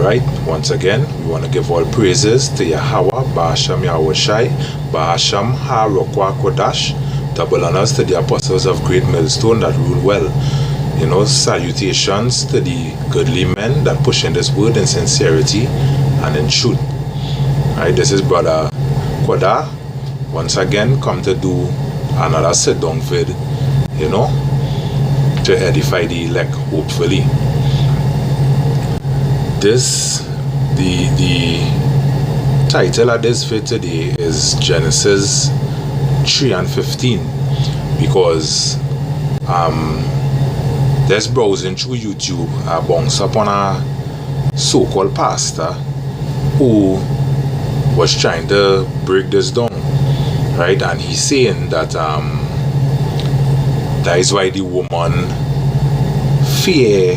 Alright, once again, we want to give all praises to Yahweh, Bahasham Yahushai, Bahasham Ha Rokwa Kodash, double honors to the apostles of Great Millstone that rule well. Salutations to the godly men that push in this word in sincerity and in truth. Alright, this is Brother Koda, once again, come to do another sit-down vid, to edify the elect, hopefully. The title of this vid today is Genesis 3 and 15, because there's browsing through YouTube, I bounce upon a so-called pastor who was trying to break this down, right? And he's saying that that is why the woman fear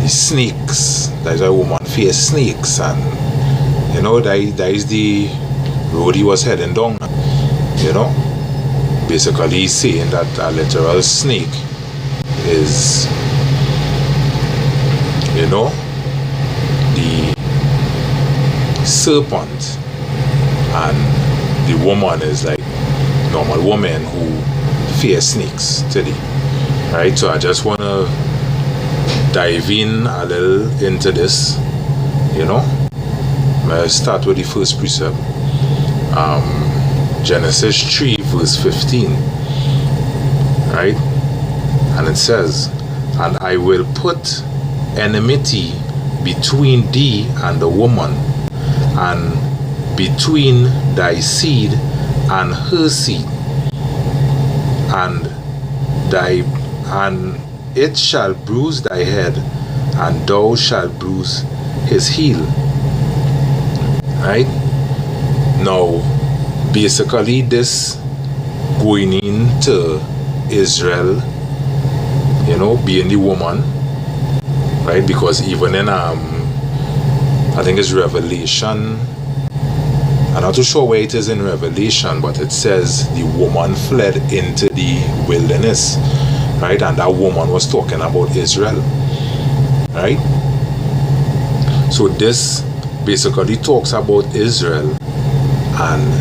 the snakes. That is why woman fear snakes, and that is the road he was heading down. Basically he's saying that a literal snake is the serpent, and the woman is like normal woman who fear snakes today, right? So I just want to dive in a little into this. I'll start with the first precept, Genesis 3 verse 15, right? And it says, "And I will put enmity between thee and the woman, and between thy seed and her seed, and it shall bruise thy head, and thou shalt bruise his heel." Right? Now, basically this going into Israel, being the woman, right? Because even in I think it's Revelation, I'm not too sure where it is in Revelation, but it says the woman fled into the wilderness, right? And that woman was talking about Israel, right? So this basically talks about Israel and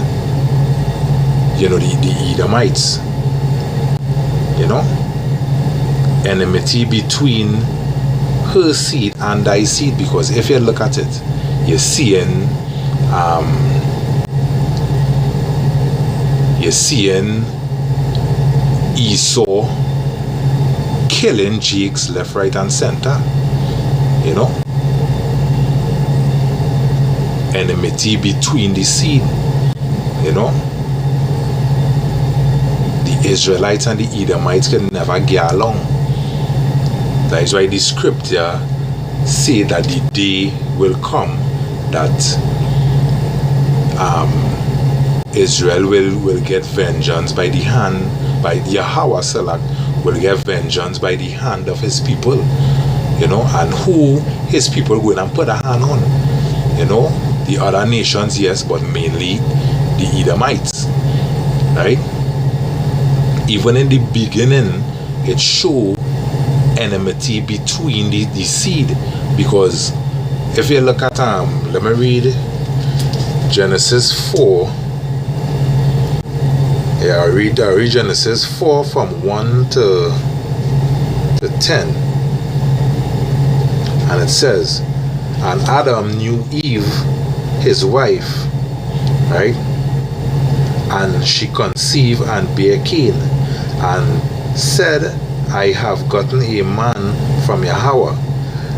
the Edomites, enmity between her seed and thy seed, because if you look at it, you're seeing Esau killing Jakes left, right, and center. Enmity between the seed. The Israelites and the Edomites can never get along. That is why the scripture say that the day will come that Israel will get vengeance by the hand, by Yahweh Salak will get vengeance by the hand of his people, and who his people going and put a hand on, the other nations, yes, but mainly the Edomites, right? Even in the beginning, it showed enmity between the seed, because if you look at let me read Genesis 4. I read Genesis 4 from 1 to 10, and it says, "And Adam knew Eve his wife, right? And she conceived and bare Cain, and said, I have gotten a man from Yahweh.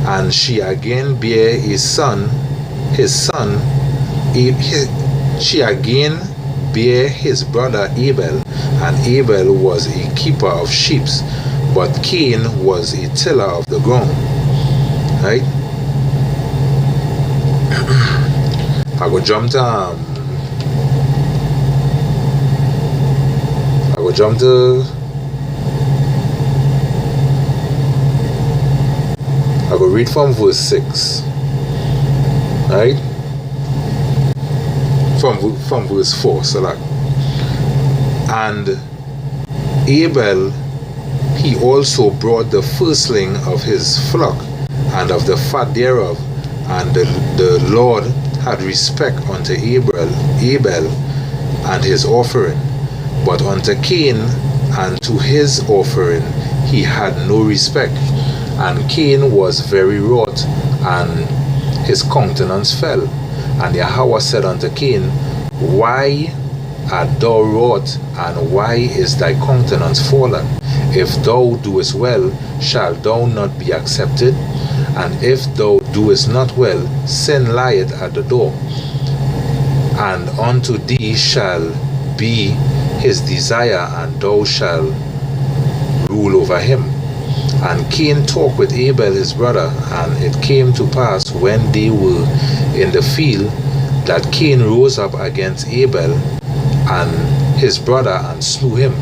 And she again bare his son, she again bare his brother Abel, and Abel was a keeper of sheep, but Cain was a tiller of the ground." Right? I will jump to I will read from verse 6, right? From verse 4, "And Abel, he also brought the firstling of his flock, and of the fat thereof, And the Lord had respect unto Abel and his offering, but unto Cain and to his offering he had no respect. And Cain was very wroth, and his countenance fell. And Yahweh said unto Cain, Why art thou wroth, and why is thy countenance fallen? If thou doest well, shalt thou not be accepted? And if thou doest not well, sin lieth at the door, and unto thee shall be his desire, and thou shalt rule over him. And Cain talked with Abel his brother, and it came to pass when they were in the field that Cain rose up against Abel and his brother and slew him.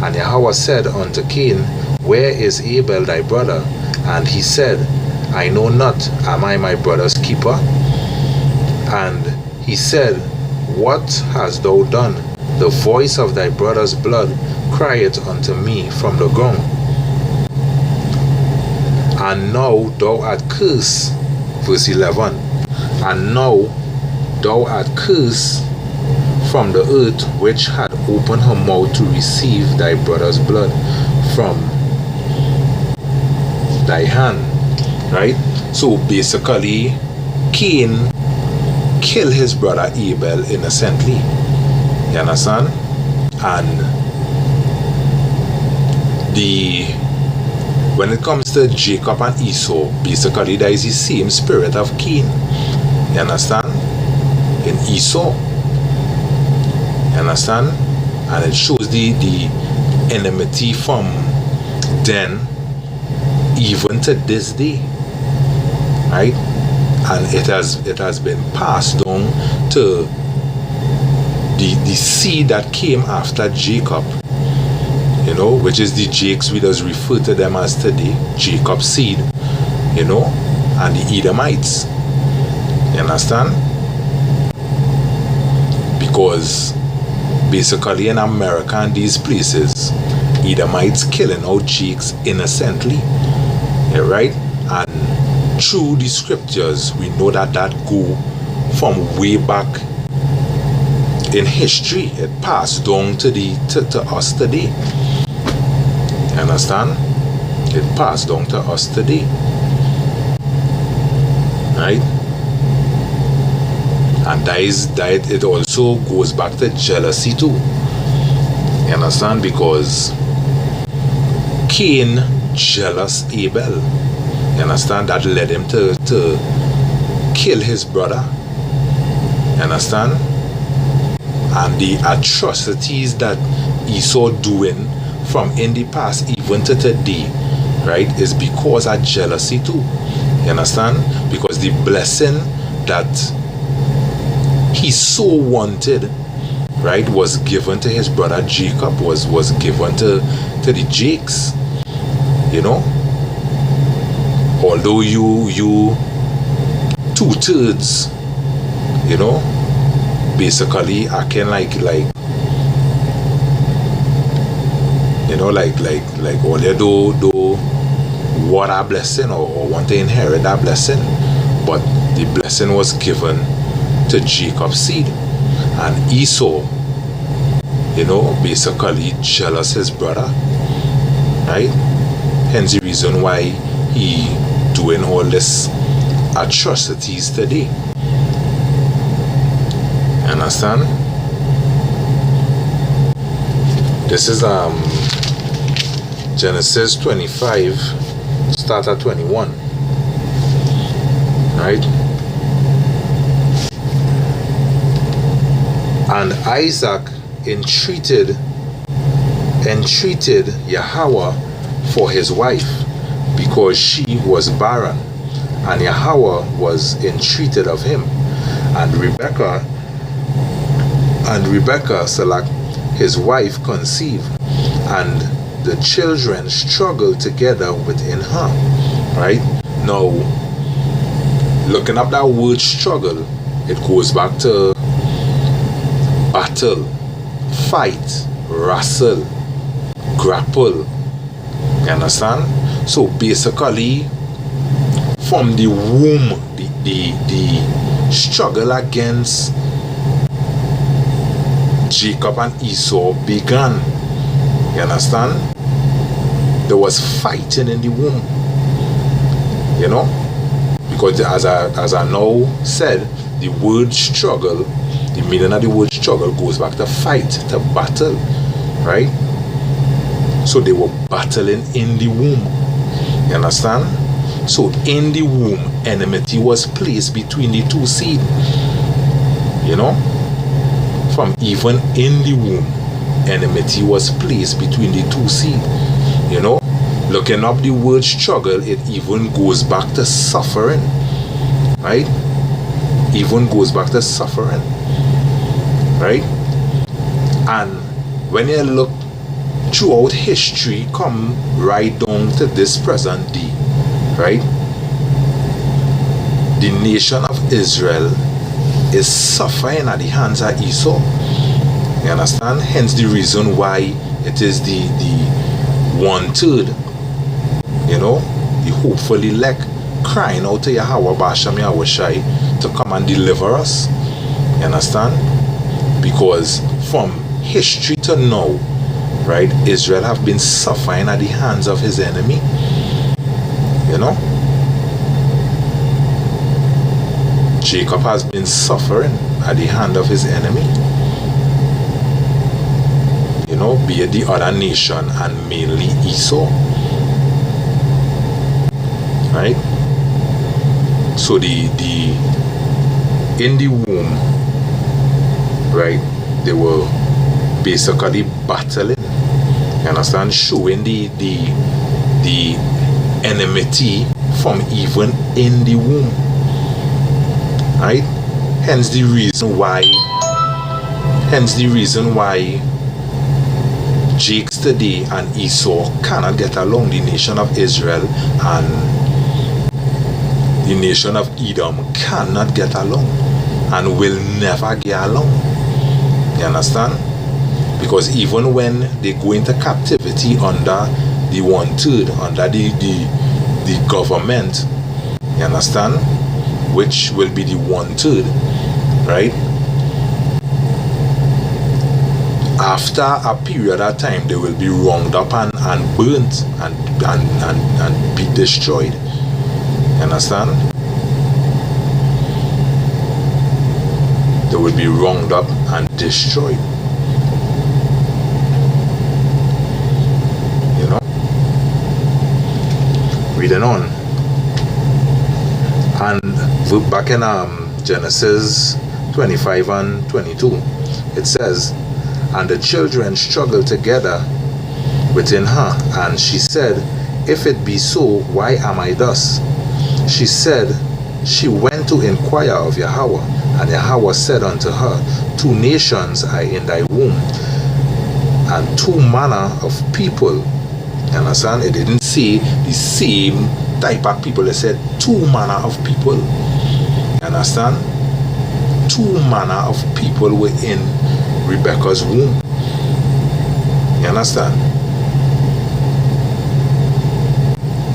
And Yahweh said unto Cain, Where is Abel thy brother? And he said, I know not, am I my brother's keeper? And he said, What hast thou done? The voice of thy brother's blood crieth unto me from the ground. And now thou art cursed. Verse 11. And now thou art cursed from the earth, which had opened her mouth to receive thy brother's blood from thy hand. Right? So basically, Cain killed his brother Abel innocently. You understand? And when it comes to Jacob and Esau, basically there is the same spirit of Cain. You understand? In Esau. You understand? And it shows the enmity from then even to this day. Right? And it has been passed down to the seed that came after Jacob. You know, which is the Jakes, we just refer to them as today, Jacob's seed, you know, and the Edomites. You understand? Because basically in America and these places, Edomites killing out Jakes innocently. Yeah, right? And through the scriptures, we know that go from way back in history. It passed down to us today. You understand? It passed down to us today. Right? And that it also goes back to jealousy too. You understand? Because Cain jealous Abel. You understand? That led him to kill his brother. You understand? And the atrocities that Esau doing from in the past even to today, right, is because of jealousy too. You understand? Because the blessing that he so wanted, right, was given to his brother Jacob, was given to the Jakes. You know? Although you 2/3, you know, basically acting like you know, like all they do what a blessing or want to inherit that blessing, but the blessing was given to Jacob's seed. And Esau, you know, basically jealous his brother, right? Hence the reason why he doing all this atrocities today. Understand? This is Genesis 25, start at 21. Right? And Isaac entreated Yahweh for his wife, because she was barren, and Yahweh was entreated of him. And Rebekah, his wife, conceived, and the children struggled together within her. Right? Now, looking up that word struggle, it goes back to battle, fight, wrestle, grapple. You understand? So basically, from the womb, the the struggle against Jacob and Esau began. You understand? There was fighting in the womb. You know? Because as I now said, the word struggle, the meaning of the word struggle goes back to fight, to battle. Right? So they were battling in the womb. You understand? So in the womb, enmity was placed between the two seed. You know? From even in the womb, enmity was placed between the two seed. You know? Looking up the word struggle, it even goes back to suffering. Right? Even goes back to suffering. Right? And when you look throughout history, come right down to this present day, right? The nation of Israel is suffering at the hands of Esau. You understand? Hence the reason why it is the 1/3, you know, the hopeful elect crying out to Yahweh Basham Yahushai to come and deliver us. You understand? Because from history to now, right, Israel have been suffering at the hands of his enemy. You know? Jacob has been suffering at the hand of his enemy. You know, be it the other nation and mainly Esau. Right? So in the womb, right, they were basically battling. You understand? Showing the enmity from even in the womb. Right? Hence the reason why Jakes today and Esau cannot get along. The nation of Israel and the nation of Edom cannot get along and will never get along. You understand? Because even when they go into captivity under the 1/3, under the government, you understand, which will be the 1/3, right? After a period of time, they will be rounded up and burnt and be destroyed. You understand? They will be rounded up and destroyed. You know? Reading on. And back in Genesis 25 and 22, it says, "And the children struggled together within her, and she said, If it be so, why am I thus? She said, She went to inquire of Yahweh, and Yahweh said unto her, 2 nations are in thy womb, and 2 manner of people." You understand? It didn't say the same type of people. It said 2 manner of people. You understand? 2 manner of people were in Rebecca's womb. You understand?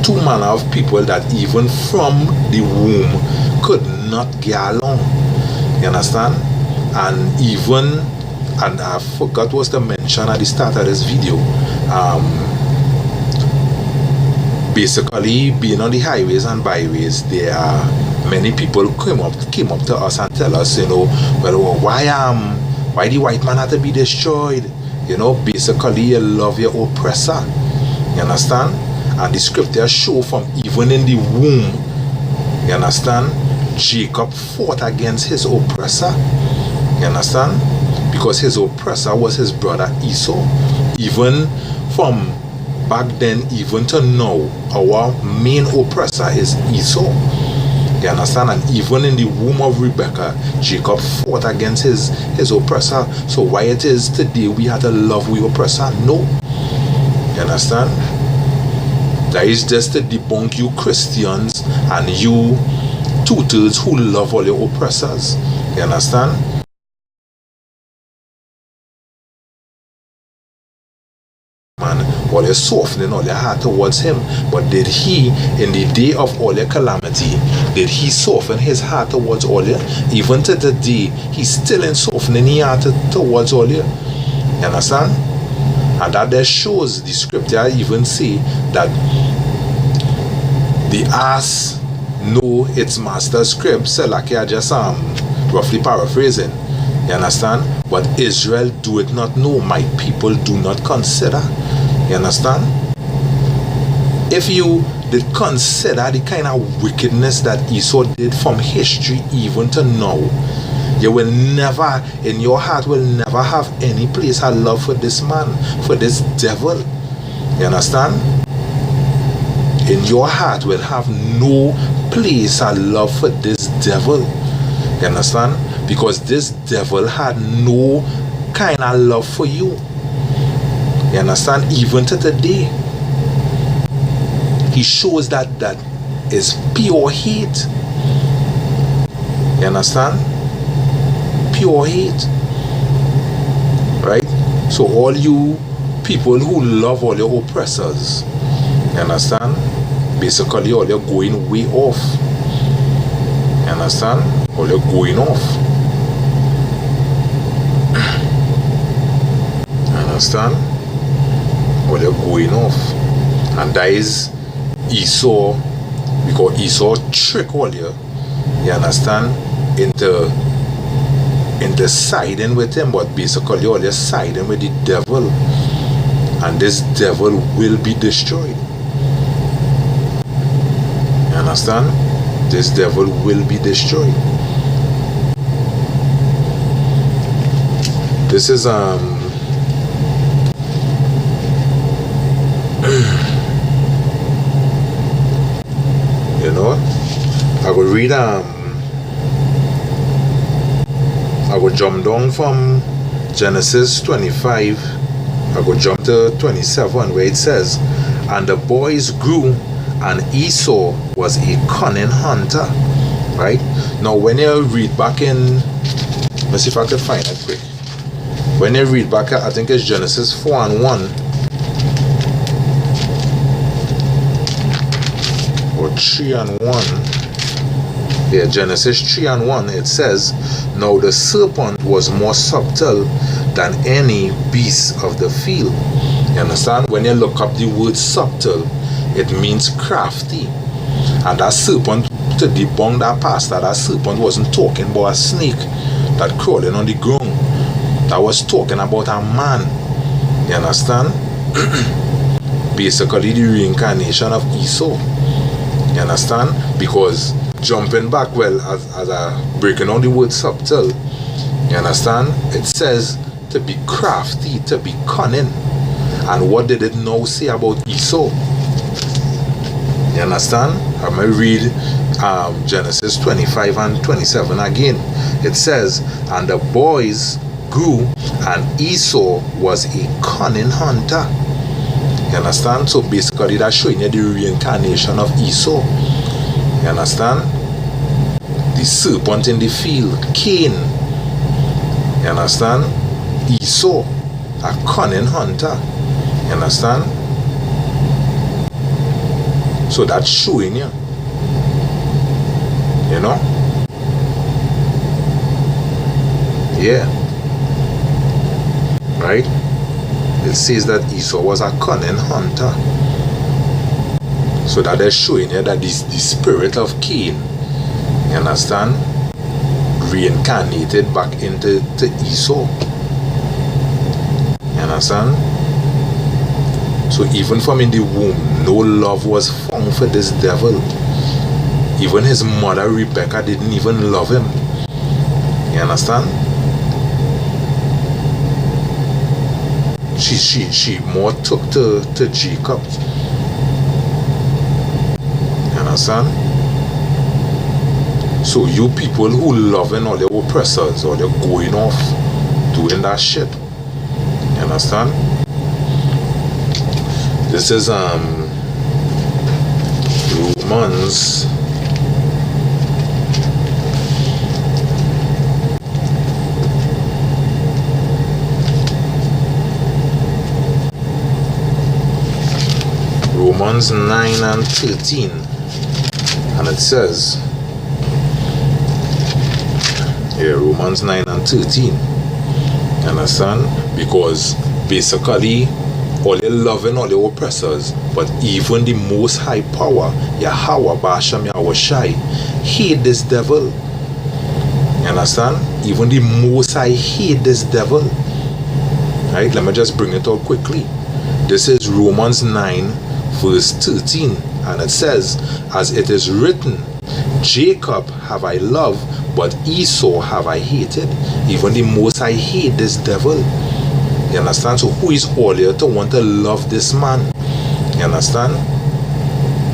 2 manner of people that even from the womb could not get along. You understand? And I forgot what to mention at the start of this video. Basically, being on the highways and byways, there are many people came up to us and tell us, you know, well, why the white man had to be destroyed? You know, basically you love your oppressor. You understand? And the scriptures show from even in the womb, you understand, Jacob fought against his oppressor. You understand? Because his oppressor was his brother Esau. Even from back then, even to now, our main oppressor is Esau. You understand? And even in the womb of Rebecca, Jacob fought against his oppressor. So why it is today we have to love we oppressor? No. You understand? That is just to debunk you Christians and you 2/3 who love all your oppressors. You understand? Man, all your softening all your heart towards him. But did he, in the day of all your calamity, did he soften his heart towards all you? Even to the day, he's still in softening his heart towards all you. You understand? And that there shows the scripture even say that the ass know its master's crib. So like I just roughly paraphrasing. You understand? But Israel do it not know. My people do not consider. You understand? If you did consider the kind of wickedness that Esau did from history even to now, you will never, in your heart will never have any place of love for this man, for this devil. You understand? In your heart will have no place of love for this devil. You understand? Because this devil had no kind of love for you. You understand? Even to today, he shows that is pure hate. You understand? Pure hate. Right? So all you people who love all your oppressors, you understand? Basically all you're going way off. You understand? All you're going off. You understand? All you're going off. And that is Esau, because Esau trick all you understand, into siding with him, but basically all you're siding with the devil, and this devil will be destroyed. You understand? This devil will be destroyed. This is you know, I will read I will jump down from Genesis 25. I will jump to 27 where it says, and the boys grew, and Esau was a cunning hunter. Right? Now when you read back in, let's see if I can find it quick. When you read back, I think it's Genesis 4:1 or 3:1. Yeah, Genesis 3:1, it says, now the serpent was more subtle than any beast of the field. You understand? When you look up the word subtle, it means crafty. And that serpent, to debunk that pastor, that serpent wasn't talking about a snake that crawling on the ground. That was talking about a man. You understand? Basically the reincarnation of Esau. You understand? Because jumping back, well, as I breaking down the word subtle, you understand? It says to be crafty, to be cunning. And what did it now say about Esau? You understand? I'm going to read Genesis 25 and 27 again. It says, and the boys grew, and Esau was a cunning hunter. You understand? So basically that's showing you the reincarnation of Esau. You understand? The serpent in the field, Cain. You understand? Esau, a cunning hunter. You understand? So that's showing you. You know? Yeah. Right? It says that Esau was a cunning hunter. So that they're showing you that this the spirit of Cain, you understand, reincarnated back into Esau. You understand? So even from in the womb, no love was found for this devil. Even his mother Rebecca didn't even love him. You understand? She more took to Jacob. You understand? So you people who loving all your oppressors, or they're going off doing that shit. You understand? This is Romans Romans 9 and 13. And it says, here, Romans 9 and 13. Understand? Because basically, all your loving, all your oppressors, but even the most high power, Yahweh, Basham Yahushai, hate this devil. You understand? Even the most high hate this devil. Right? Let me just bring it out quickly. This is Romans 9 verse 13. And it says, as it is written, Jacob have I loved, but Esau have I hated. Even the most high hate this devil. You understand? So who is all here to want to love this man? You understand?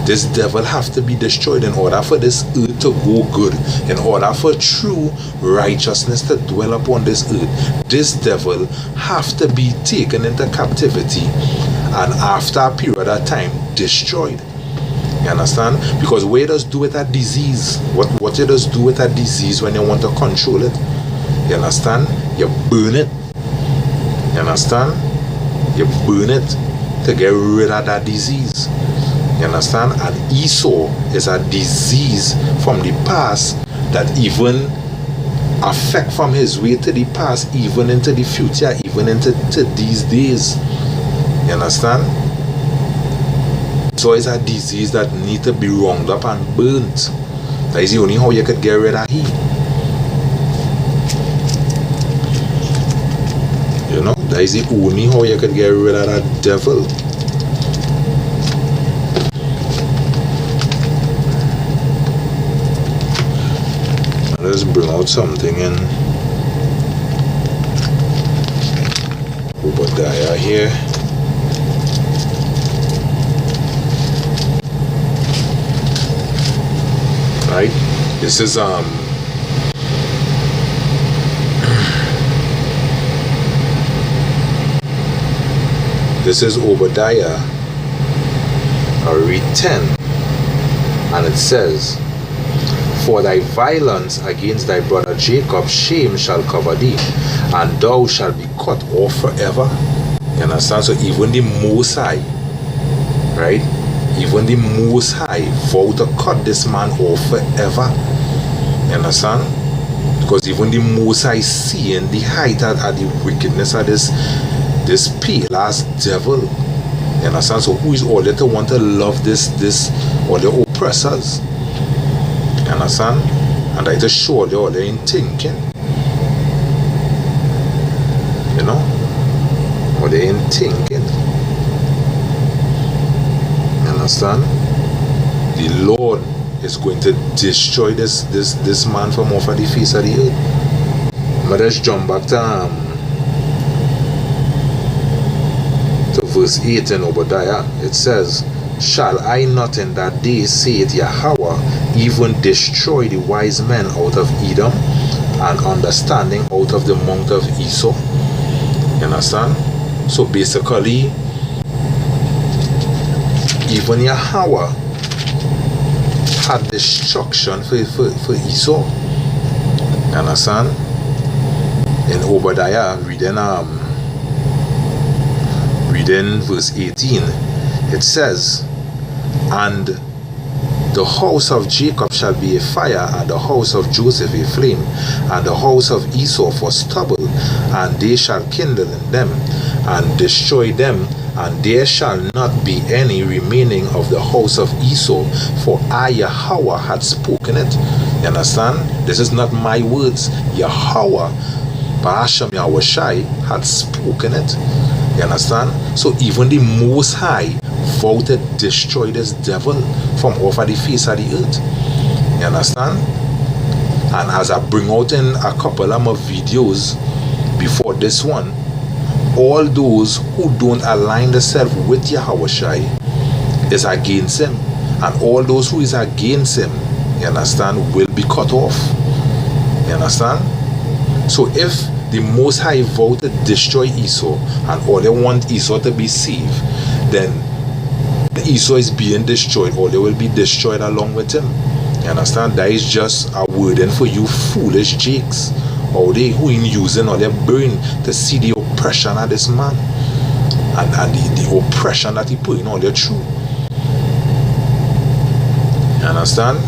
This devil have to be destroyed in order for this earth to go good. In order for true righteousness to dwell upon this earth. This devil have to be taken into captivity. And after a period of time, destroyed. You understand? Because where does do with a disease? What it does do with a disease when you want to control it? You understand? You burn it. You understand? You burn it to get rid of that disease. You understand? And Esau is a disease from the past that even affect from his way to the past, even into the future, even into these days. You understand? So it's a disease that need to be rounded up and burnt. That is the only how you could get rid of it. You know, that is the only how you could get rid of that devil. Let's bring out something in Obadiah here. Right? This is this is Obadiah. I'll read 10. And it says, for thy violence against thy brother Jacob, shame shall cover thee, and thou shalt be cut off forever. You understand? So even the Most High, right? Even the Most High vowed to cut this man off forever. You understand? Because even the Most High seeing the height and the wickedness of this pale ass devil. You understand? So who is all there to want to love this all the oppressors? You understand? And I just show you all they ain't thinking. You know? Or they ain't thinking. You understand? The Lord is going to destroy this man from off of the face of the earth. But let's jump back to verse 8 in Obadiah. It says, shall I not in that day, saith Yahweh, even destroy the wise men out of Edom, and understanding out of the mount of Esau? You understand? So basically, even Yahweh had destruction for Esau. You understand? In Obadiah, reading verse 18, it says, and the house of Jacob shall be a fire, and the house of Joseph a flame, and the house of Esau for stubble, and they shall kindle in them, and destroy them, and there shall not be any remaining of the house of Esau, for I, Yahweh, had spoken it. You understand? This is not my words. Yahweh, Ba'asham Yahushai, had spoken it. You understand? So even the Most High vowed to destroy this devil from off of the face of the earth. You understand? And as I bring out in a couple of my videos before this one, all those who don't align themselves with Yahushai is against him, and all those who is against him, you understand, will be cut off. You understand? So if the Most High vowed to destroy Esau, and all they want Esau to be saved, then Esau is being destroyed, or they will be destroyed along with him. You understand? That is just a wording for you foolish jakes, or they who in using all their brain to see the oppression of this man, and the oppression that he put in all their through. You understand?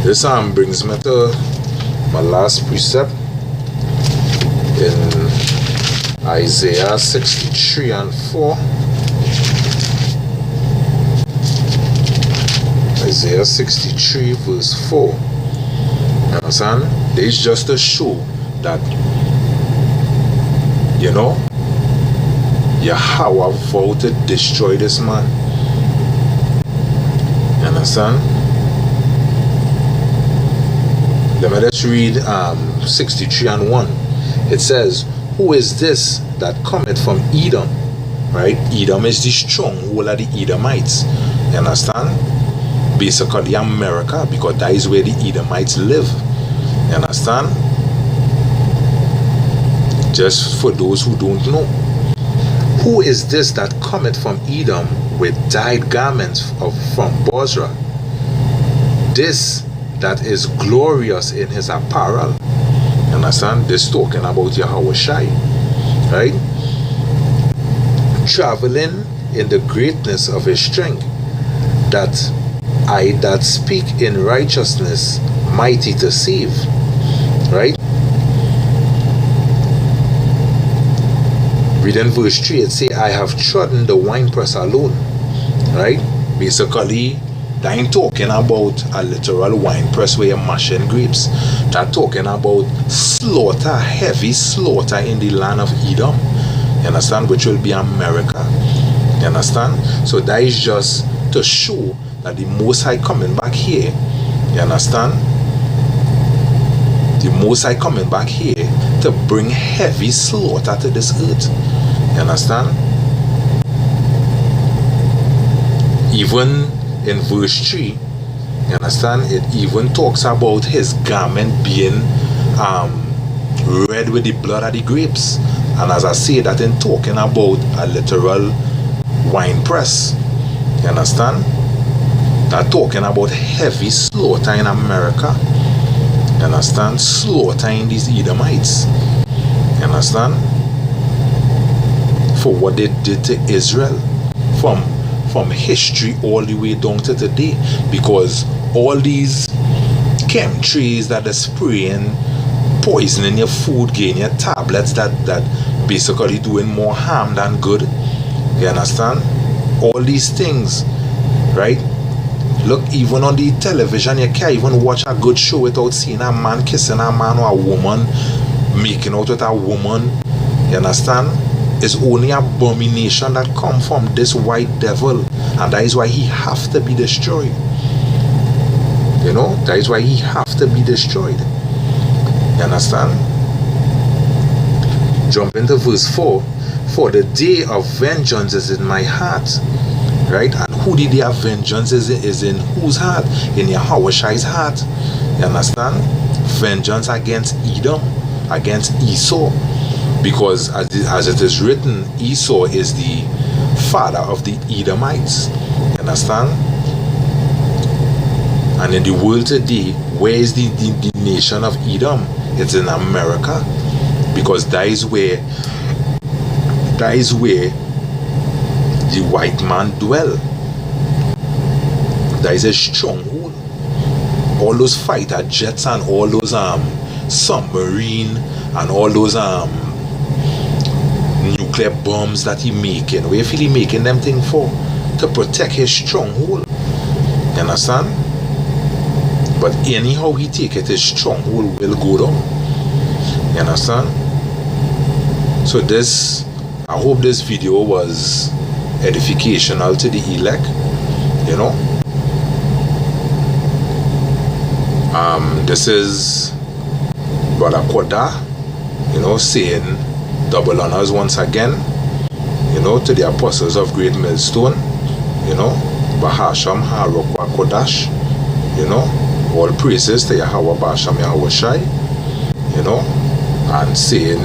This brings me to my last precept in Isaiah 63 and 4. Isaiah 63 verse 4. You understand? This is just to show that, you know, Yahweh vowed to destroy this man. You understand? Let me just read 63 and 1. It says, who is this that cometh from Edom? Right? Edom is the stronghold of the Edomites. You understand? Basically America, because that is where the Edomites live. You understand? Just for those who don't know. Who is this that cometh from Edom with dyed garments from Bozrah? This that is glorious in his apparel. You understand? This talking about Yahweh Shai. Right? Traveling in the greatness of his strength, that I that speak in righteousness, mighty to save. Right? Reading verse 3, it say, I have trodden the winepress alone. Right? Basically, that ain't talking about a literal winepress where you're mashing grapes. That talking about slaughter, heavy slaughter in the land of Edom. You understand? Which will be America. You understand? So that is just to show that the Most High coming back here. You understand? The Most High coming back here to bring heavy slaughter to this earth. You understand? Even in verse 3, you understand, it even talks about his garment being red with the blood of the grapes. And as I say, that in talking about a literal wine press. You understand? That talking about heavy slaughter in America. You understand? Slaughtering these Edomites. You understand? For what they did to Israel. From history all the way down to today. Because all these chemtrails that are spraying, poisoning your food, getting your tablets that basically doing more harm than good. You understand? All these things, right? Look, even on the television, you can't even watch a good show without seeing a man kissing a man or a woman making out with a woman. You understand? It's only abomination that come from this white devil, and that is why he have to be destroyed. You know, that is why he have to be destroyed. You understand? Jump into verse 4. For the day of vengeance is in my heart. Right? And who the day of vengeance is in whose heart? In Yahweh Shai's heart. You understand? Vengeance against Edom, against Esau. Because as it is written, Esau is the father of the Edomites. You understand? And in the world today, where is the nation of Edom? It's in America. Because that is where the white man dwell. That is a stronghold. All those fighter jets and all those submarine and all those nuclear bombs that he making. Where he making them thing for? To protect his stronghold. You understand? But anyhow he take it, his stronghold will go down. You understand? So this, I hope this video was edificational to the elect. You know? This is Brother Koda, you know, saying double honors once again, you know, to the apostles of Great Millstone, you know, Bahasham Harokwa Kodash, you know, all praises to Yahweh Bahasham Yahweh Shai, you know, and saying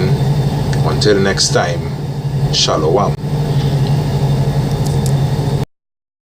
until next time, Shalom.